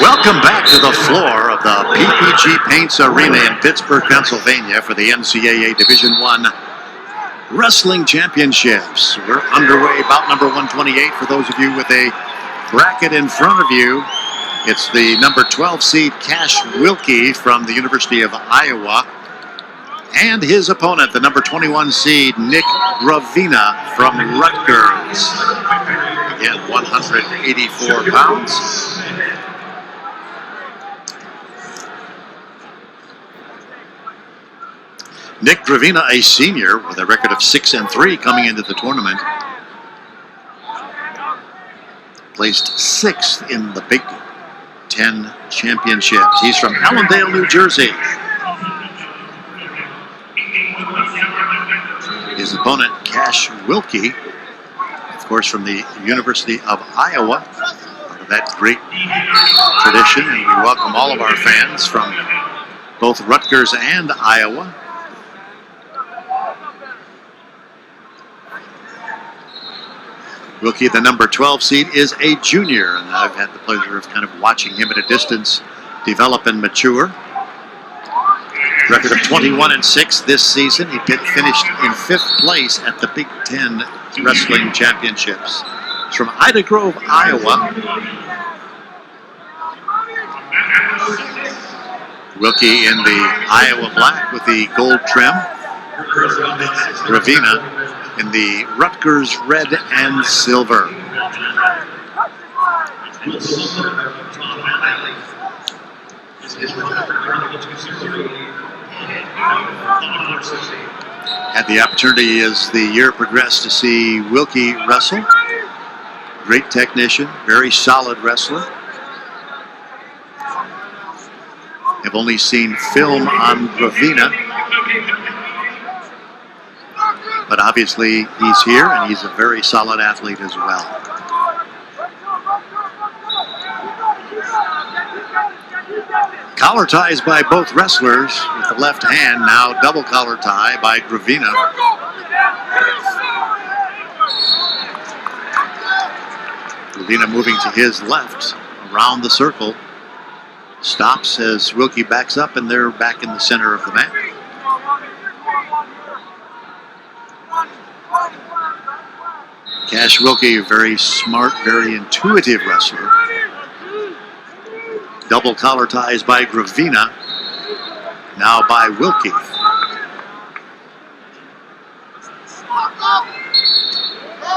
Welcome back to the floor of the PPG Paints Arena in Pittsburgh, Pennsylvania for the NCAA Division I Wrestling Championships. We're underway, bout number 128 for those of you with a bracket in front of you. It's the number 12 seed Cash Wilcke from the University of Iowa and his opponent, the number 21 seed Nick Gravina from Rutgers. Again, 184 pounds. Nick Gravina, a senior with a record of 6-3 coming into the tournament. Placed 6th in the Big Ten Championships. He's from Allendale, New Jersey. His opponent, Cash Wilcke, of course, from the University of Iowa. Part of that great tradition, and we welcome all of our fans from both Rutgers and Iowa. Wilcke, the number 12 seed, is a junior, and I've had the pleasure of kind of watching him at a distance develop and mature. Record of 21-6 this season. He finished in 5th place at the Big Ten Wrestling Championships. He's from Ida Grove, Iowa. Wilcke in the Iowa black with the gold trim. Gravina in the Rutgers red and silver. Had the opportunity as the year progressed to see Wilcke wrestle. Great technician, very solid wrestler. Have only seen film on Gravina, but obviously he's here and he's a very solid athlete as well. Collar ties by both wrestlers with the left hand, now double collar tie by Gravina. Gravina moving to his left around the circle. Stops as Wilcke backs up, and they're back in the center of the mat. Cash Wilcke, very smart, very intuitive wrestler. Double collar ties by Gravina, now by Wilcke.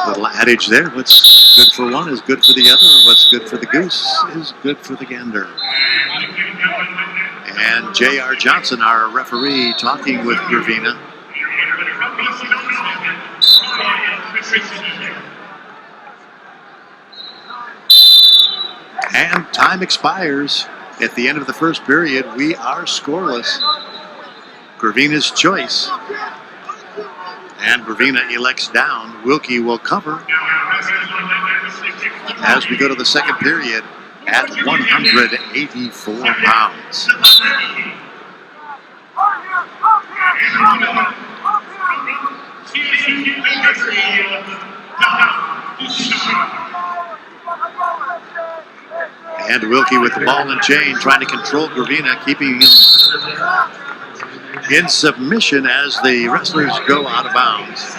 Little adage there, what's good for one is good for the other, or what's good for the goose is good for the gander. And J.R. Johnson, our referee, talking with Gravina. And time expires at the end of the first period. We are scoreless. Gravina's choice. And Gravina elects down. Wilcke will cover as we go to the second period at 184 pounds. And Wilcke with the ball and chain, trying to control Gravina, keeping him in submission as the wrestlers go out of bounds.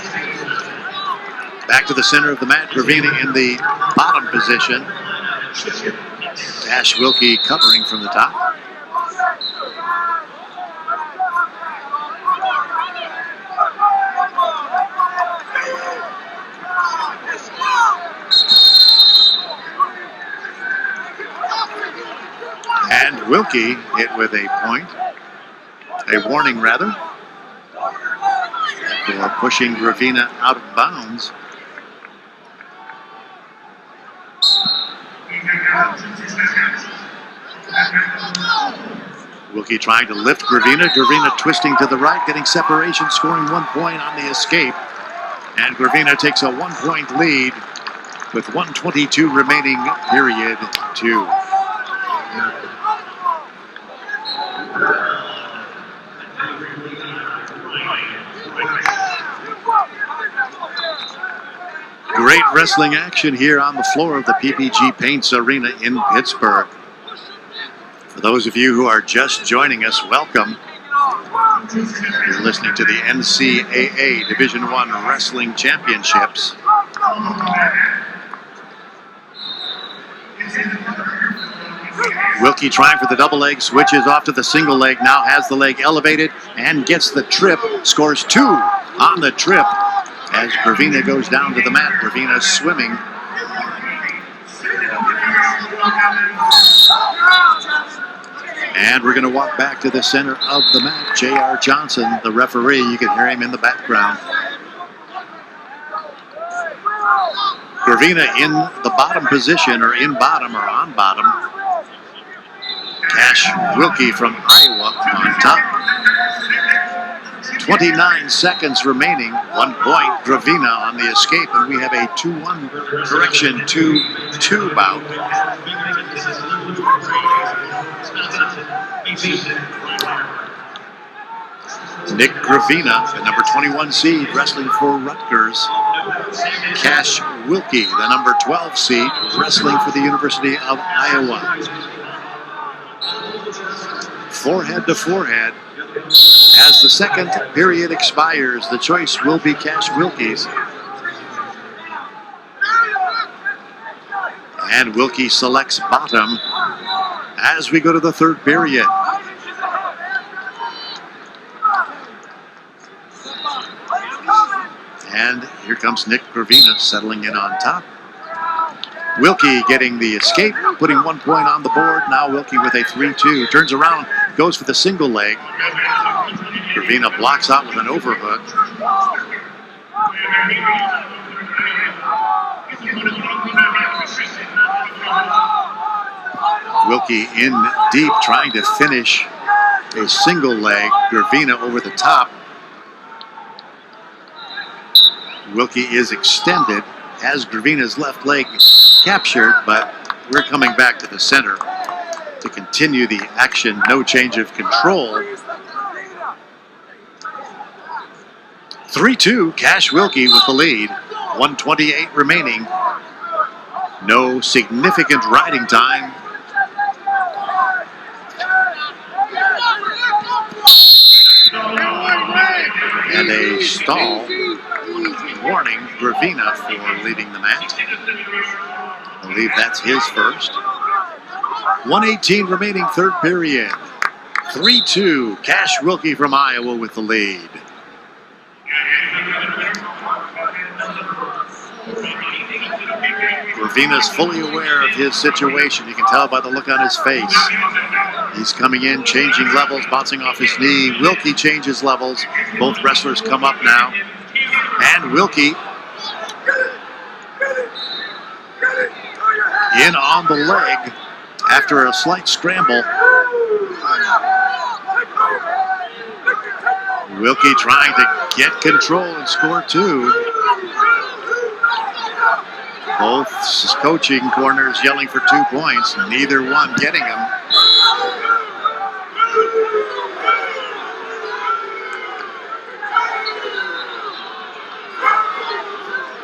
Back to the center of the mat, Gravina in the bottom position. Cash Wilcke covering from the top. And Wilcke hit with a point, a warning rather, for pushing Gravina out of bounds. Wilcke trying to lift Gravina. Gravina twisting to the right, getting separation, scoring 1 point on the escape. And Gravina takes a 1-point lead with 1:22 remaining, period 2. Great wrestling action here on the floor of the PPG Paints Arena in Pittsburgh. For those of you who are just joining us, welcome. You're listening to the NCAA Division I Wrestling Championships. Wilcke trying for the double leg, switches off to the single leg, now has the leg elevated and gets the trip, scores 2 on the trip as Gravina goes down to the mat. Gravina swimming. And we're going to walk back to the center of the mat. J.R. Johnson, the referee, you can hear him in the background. Gravina in the bottom position, or in bottom, or on bottom. Cash Wilcke from Iowa on top. 29 seconds remaining. 1 point. Gravina on the escape, and we have a 2-1 correction 2-2 bout. Nick Gravina, the number 21 seed, wrestling for Rutgers. Cash Wilcke, the number 12 seed, wrestling for the University of Iowa. Forehead to forehead. As the second period expires, the choice will be Cash Wilcke's. And Wilcke selects bottom as we go to the third period. And here comes Nick Gravina settling in on top. Wilcke getting the escape, putting 1 point on the board. Now Wilcke with a 3-2. Turns around, goes for the single leg. Gravina blocks out with an overhook. Wilcke in deep, trying to finish a single leg. Gravina over the top. Wilcke is extended, has Gravina's left leg captured, but we're coming back to the center to continue the action. No change of control. 3-2, Cash Wilcke with the lead. 1:28 remaining. No significant riding time. And a stall. Warning Gravina for leaving the mat. I believe that's his first. 1:18 remaining, third period. 3-2, Cash Wilcke from Iowa with the lead. Gravina's fully aware of his situation. You can tell by the look on his face. He's coming in, changing levels, bouncing off his knee. Wilcke changes levels. Both wrestlers come up now. And Wilcke in on the leg after a slight scramble. Wilcke trying to get control and score 2. Both coaching corners yelling for 2 points, neither one getting them.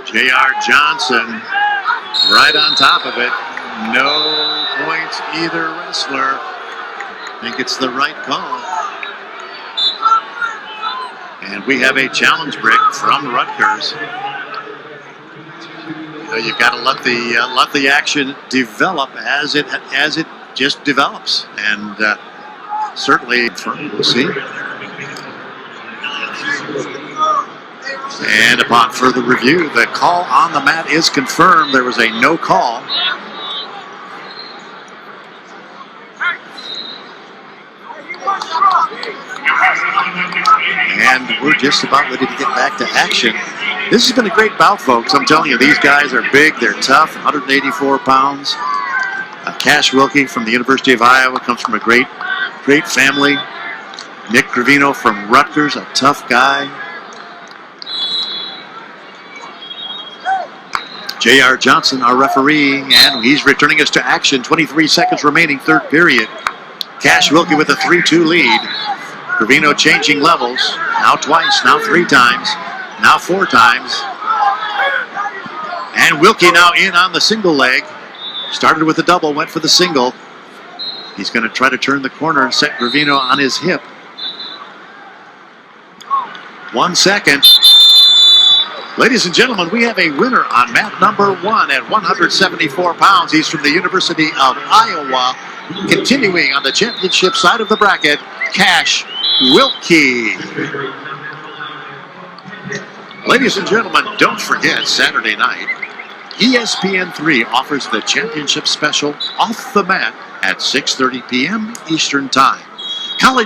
J.R. Johnson right on top of it. No points either wrestler. I think it's the right call. And we have a challenge break from Rutgers. You've got to let the action develop as it just develops, and certainly we'll see. And upon further review, the call on the mat is confirmed. There was a no call. And we're just about ready to get back to action. This has been a great bout, folks. I'm telling you, these guys are big, they're tough, 184 pounds. Cash Wilcke from the University of Iowa comes from a great family. Nick Gravina from Rutgers, a tough guy. J.R. Johnson, our referee, and he's returning us to action. 23 seconds remaining, third period. Cash Wilcke with a 3-2 lead. Gravina changing levels, now twice, now 3 times, now 4 times. And Wilcke now in on the single leg. Started with a double, went for the single. He's going to try to turn the corner and set Gravina on his hip. 1 second. Ladies and gentlemen, we have a winner on mat number 1 at 174 pounds. He's from the University of Iowa. Continuing on the championship side of the bracket, Cash Wilcke. Ladies and gentlemen, don't forget Saturday night, ESPN3 offers the championship special Off the Mat at 6:30 p.m. Eastern Time. College